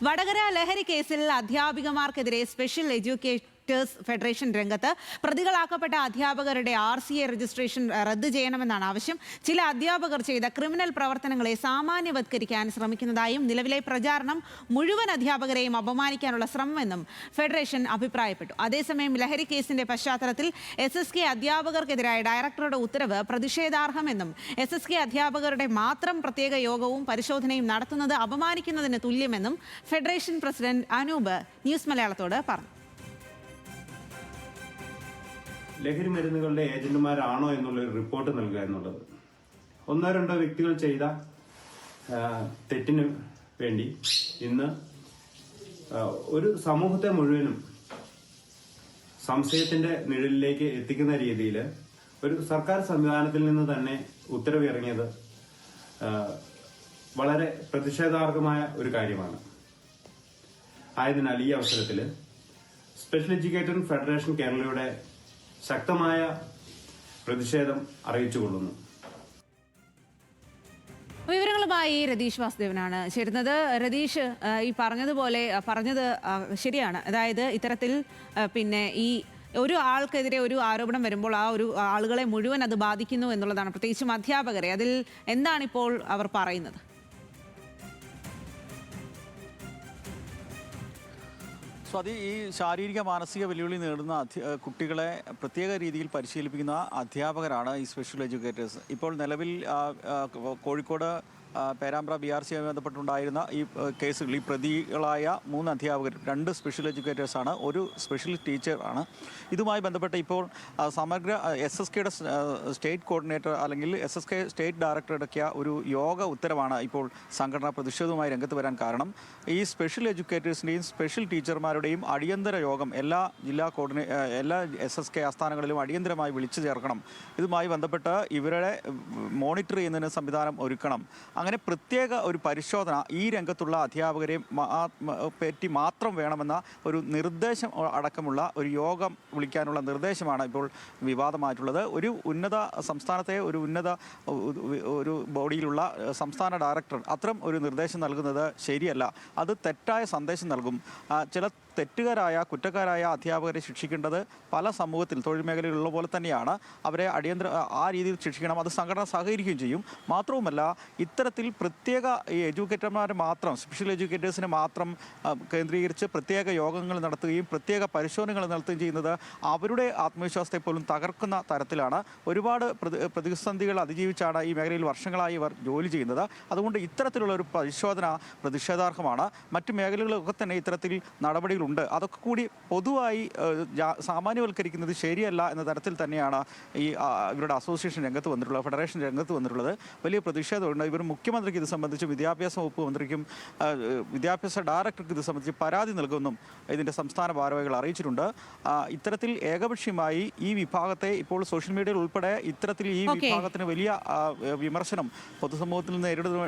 വടകര ലഹരി കേസിൽ അധ്യാപികമാർക്കെതിരെ special educators federation രംഗത്ത്. പ്രതികളാക്കപ്പെട്ട അധ്യാപകരുടെ RCA രജിസ്ട്രേഷൻ റദ്ദ് ചെയ്യണമെന്നാണ് ആവശ്യം. ചില അധ്യാപകർ ചെയ്ത ക്രിമിനൽ പ്രവർത്തനങ്ങളെ സാമാന്യവത്കരിക്കാൻ ശ്രമിക്കുന്നതായും നിലവിലെ പ്രചാരണം മുഴുവൻ അധ്യാപകരെയും അപമാനിക്കാനുള്ള ശ്രമമെന്നും ഫെഡറേഷൻ അഭിപ്രായപ്പെട്ടു. അതേസമയം ലഹരി കേസിന്റെ പശ്ചാത്തലത്തിൽ SSK അധ്യാപകർക്കെതിരായ ഡയറക്ടറുടെ ഉത്തരവ് പ്രതിഷേധാർഹമെന്നും SSK അധ്യാപകരുടെ മാത്രം പ്രത്യേക യോഗവും പരിശോധനയും നടത്തുന്നത് അപമാനിക്കുന്നതിന് തുല്യമെന്നും ഫെഡറേഷൻ പ്രസിഡന്റ് അനൂപ് ന്യൂസ് മലയാളത്തോട് പറഞ്ഞു. ലഹരി മരുന്നുകളുടെ ഏജന്റുമാരാണോ എന്നുള്ളൊരു റിപ്പോർട്ട് നൽകുക എന്നുള്ളത് ഒന്നോ രണ്ടോ വ്യക്തികൾ ചെയ്ത തെറ്റിന് വേണ്ടി ഇന്ന് ഒരു സമൂഹത്തെ മുഴുവനും സംശയത്തിന്റെ നിഴലിലേക്ക് എത്തിക്കുന്ന രീതിയിൽ ഒരു സർക്കാർ സംവിധാനത്തിൽ നിന്ന് തന്നെ ഉത്തരവിറങ്ങിയത് വളരെ പ്രതിഷേധാർഹമായ ഒരു കാര്യമാണ്. ആയതിനാൽ ഈ അവസരത്തിൽ സ്പെഷ്യൽ എഡ്യൂക്കേറ്റർ ഫെഡറേഷൻ കേരളയുടെ ശക്തമായ പ്രതിഷേധം അറിയിച്ചുകൊള്ളുന്നു. വിവരങ്ങളുമായി രതീഷ് വാസുദേവനാണ് ചേരുന്നത്. രതീഷ്, ഈ പറഞ്ഞത് ശരിയാണ്. അതായത് ഇത്തരത്തിൽ ഈ ഒരു ആൾക്കെതിരെ ഒരു ആരോപണം വരുമ്പോൾ ആ ഒരു ആളുകളെ മുഴുവൻ അത് ബാധിക്കുന്നു എന്നുള്ളതാണ്, പ്രത്യേകിച്ചും അധ്യാപകരെ. അതിൽ എന്താണിപ്പോൾ അവർ പറയുന്നത്? സ്വാതി, ഈ ശാരീരിക മാനസിക വെല്ലുവിളി നേടുന്ന കുട്ടികളെ പ്രത്യേക രീതിയിൽ പരിശീലിപ്പിക്കുന്ന അധ്യാപകരാണ് ഈ സ്പെഷ്യൽ എഡ്യൂക്കേറ്റേഴ്സ്. ഇപ്പോൾ നിലവിൽ കോഴിക്കോട് പേരാമ്പ്ര BRCയുമായി ബന്ധപ്പെട്ടുണ്ടായിരുന്ന ഈ കേസുകൾ, ഈ പ്രതികളായ 3 അധ്യാപകർ, 2 സ്പെഷ്യൽ എഡ്യൂക്കേറ്റേഴ്സാണ്, ഒരു സ്പെഷ്യൽ ടീച്ചറാണ്. ഇതുമായി ബന്ധപ്പെട്ട് ഇപ്പോൾ സമഗ്ര SSKയുടെ സ്റ്റേറ്റ് കോർഡിനേറ്റർ അല്ലെങ്കിൽ SSK സ്റ്റേറ്റ് ഡയറക്ടർ ഇടയ്ക്കിയ ഒരു യോഗ ഉത്തരവാണ് ഇപ്പോൾ സംഘടന പ്രതിഷേധവുമായി രംഗത്ത് വരാൻ കാരണം. ഈ സ്പെഷ്യൽ എഡ്യൂക്കേറ്റേഴ്സിൻ്റെയും സ്പെഷ്യൽ ടീച്ചർമാരുടെയും അടിയന്തര യോഗം എല്ലാ SSK ആസ്ഥാനങ്ങളിലും അടിയന്തരമായി വിളിച്ചു ചേർക്കണം. ഇതുമായി ബന്ധപ്പെട്ട് ഇവരെ മോണിറ്റർ ചെയ്യുന്നതിന് സംവിധാനം ഒരുക്കണം. അങ്ങനെ പ്രത്യേക ഒരു പരിശോധന ഈ രംഗത്തുള്ള അധ്യാപകരെ പറ്റി മാത്രം വേണമെന്ന ഒരു നിർദ്ദേശം അടക്കമുള്ള ഒരു യോഗം വിളിക്കാനുള്ള നിർദ്ദേശമാണ് ഇപ്പോൾ വിവാദമായിട്ടുള്ളത്. സംസ്ഥാനത്തെ ഒരു ബോഡിയിലുള്ള സംസ്ഥാന ഡയറക്ടർ അത്തരം ഒരു നിർദ്ദേശം നൽകുന്നത് ശരിയല്ല. അത് തെറ്റായ സന്ദേശം നൽകും. ചില തെറ്റുകാരായ കുറ്റക്കാരായ അധ്യാപകരെ ശിക്ഷിക്കേണ്ടത് പല സമൂഹത്തിൽ തൊഴിൽ മേഖലയിലുള്ള പോലെ തന്നെയാണ്. അവരെ ആ രീതിയിൽ ശിക്ഷിക്കണം. അത് സംഘടന സഹകരിക്കുകയും ചെയ്യും. മാത്രവുമല്ല, ഇത്തരത്തിൽ പ്രത്യേക ഈ എഡ്യൂക്കേറ്റർമാരെ മാത്രം, സ്പെഷ്യൽ എഡ്യൂക്കേറ്റേഴ്സിനെ മാത്രം കേന്ദ്രീകരിച്ച് പ്രത്യേക യോഗങ്ങൾ നടത്തുകയും പ്രത്യേക പരിശോധനകൾ നടത്തുകയും ചെയ്യുന്നത് അവരുടെ ആത്മവിശ്വാസത്തെ പോലും തകർക്കുന്ന തരത്തിലാണ്. ഒരുപാട് പ്രതിസന്ധികൾ അതിജീവിച്ചാണ് ഈ മേഖലയിൽ വർഷങ്ങളായി ഇവർ ജോലി ചെയ്യുന്നത്. അതുകൊണ്ട് ഇത്തരത്തിലുള്ള ഒരു പരിശോധന പ്രതിഷേധാർഹമാണ്. മറ്റു മേഖലകളിലൊക്കെ തന്നെ ഇത്തരത്തിൽ നടപടികൾ ഉണ്ട്. അതൊക്കെ കൂടി പൊതുവായി സാമാന്യവൽക്കരിക്കുന്നത് ശരിയല്ല എന്ന തരത്തിൽ തന്നെയാണ് ഇവരുടെ അസോസിയേഷൻ രംഗത്ത് വന്നിട്ടുള്ളത്, ഫെഡറേഷൻ രംഗത്ത് വന്നിട്ടുള്ളത്. വലിയ പ്രതിഷേധമുണ്ട്. ഇവർ മുഖ്യമന്ത്രിക്ക് ഇത് സംബന്ധിച്ച്, വിദ്യാഭ്യാസ വകുപ്പ് മന്ത്രിക്കും വിദ്യാഭ്യാസ ഡയറക്ടർക്ക് ഇത് സംബന്ധിച്ച് പരാതി നൽകുമെന്നും ഇതിൻ്റെ സംസ്ഥാന ഭാരവാഹികൾ അറിയിച്ചിട്ടുണ്ട്. ഇത്തരത്തിൽ ഏകപക്ഷീയമായി ഈ വിഭാഗത്തെ ഇപ്പോൾ സോഷ്യൽ മീഡിയയിൽ ഉൾപ്പെടെ ഇത്തരത്തിൽ ഈ വിഭാഗത്തിന് വലിയ വിമർശനം പൊതുസമൂഹത്തിൽ നിന്ന് നേരിടുന്നു.